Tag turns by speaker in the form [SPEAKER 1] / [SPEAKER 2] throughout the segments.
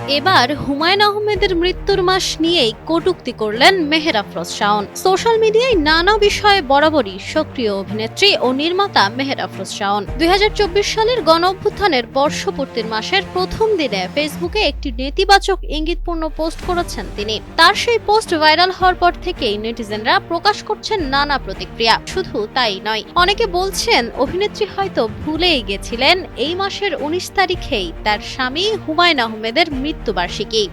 [SPEAKER 1] এবার হুমায়ুন আহমেদের মৃত্যুর মাস নিয়েই কটূক্তি করলেন মেহের আফরোজ শাওন। সোশ্যাল মিডিয়ায় নানা বিষয়ে বরাবরই সক্রিয় অভিনেত্রী ও নির্মাতা মেহের আফরোজ শাওন 2024 সালের গণঅভ্যুত্থানের বর্ষপূর্তির মাসের প্রথম দিনে ফেসবুকে একটি নেতিবাচক ইঙ্গিতপূর্ণ পোস্ট করেছেন তিনি। তার সেই পোস্ট ভাইরাল হওয়ার পর থেকেই নেটিজেনরা প্রকাশ করছেন নানা প্রতিক্রিয়া। শুধু তাই নয়, অনেকে বলছেন অভিনেত্রী হয়তো ভুলেই গেছিলেন এই মাসের 19 তারিখেই তার স্বামী হুমায়ুন আহমেদের মৃত্যুবার্ষিকী।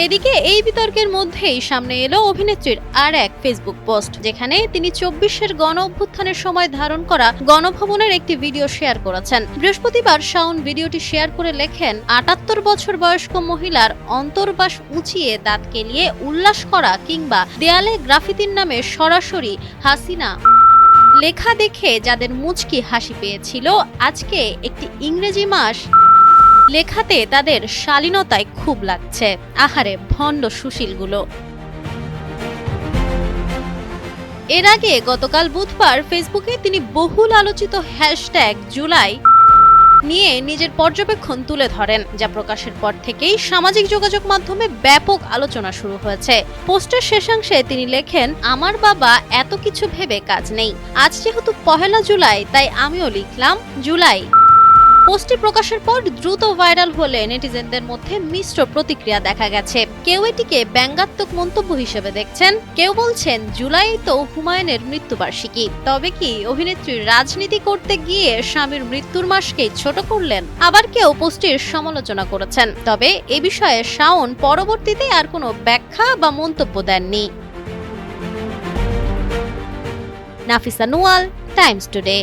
[SPEAKER 1] এদিকে এই বিতর্কের মধ্যেই সামনে এলো অভিনেত্রীর আর এক ফেসবুক পোস্ট, যেখানে তিনি 24-এর গণ অভ্যুত্থানের সময় ধারণ করা গণভবনের একটি ভিডিও শেয়ার করেছেন। বৃহস্পতিবার শাওন ভিডিওটি শেয়ার করে লেখেন, 78 বছর বয়স্ক মহিলার অন্তর্বাস উঁচিয়ে দাঁত কেলিয়ে উল্লাস করা কিংবা দেয়ালে গ্রাফিতির নামে সরাসরি হাসিনা লেখা দেখে যাদের মুচকি হাসি পেয়েছিল, আজকে একটি ইংরেজি মাস লেখাতে তাদের শালীনতায় খুব লাগছে। আহারে ভণ্ড সুশীলগুলো। এর আগে গতকাল বুধবার ফেসবুকে তিনি বহুল আলোচিত হ্যাশট্যাগ জুলাই নিয়ে নিজের পর্যবেক্ষণ তুলে ধরেন, যা প্রকাশের পর থেকেই সামাজিক যোগাযোগ মাধ্যমে ব্যাপক আলোচনা শুরু হয়েছে। পোস্টের শেষাংশে তিনি লেখেন, আমার বাবা এত কিছু ভেবে কাজ নেই, আজ যেহেতু 1 জুলাই তাই আমিও লিখলাম জুলাই। পোস্টটি প্রকাশের পর দ্রুত ভাইরাল হলে নেটিজেনদের মধ্যে মিশ্র প্রতিক্রিয়া দেখা গেছে। কেউ এটিকে ব্যঙ্গাত্মক মন্তব্য হিসেবে দেখছেন, কেউ বলছেন জুলাই তো হুমায়ুনের মৃত্যুবার্ষিকী, তবে কি অভিনেত্রী রাজনীতি করতে গিয়ে স্বামীর মৃত্যুর মাসকেই ছোট করলেন। আবার কেউ পোস্টটির সমালোচনা করেছেন, তবে এ বিষয়ে শাওন পরবর্তীতে আর কোনো ব্যাখ্যা বা মন্তব্য দেননি। Nafisa Nual, Times today.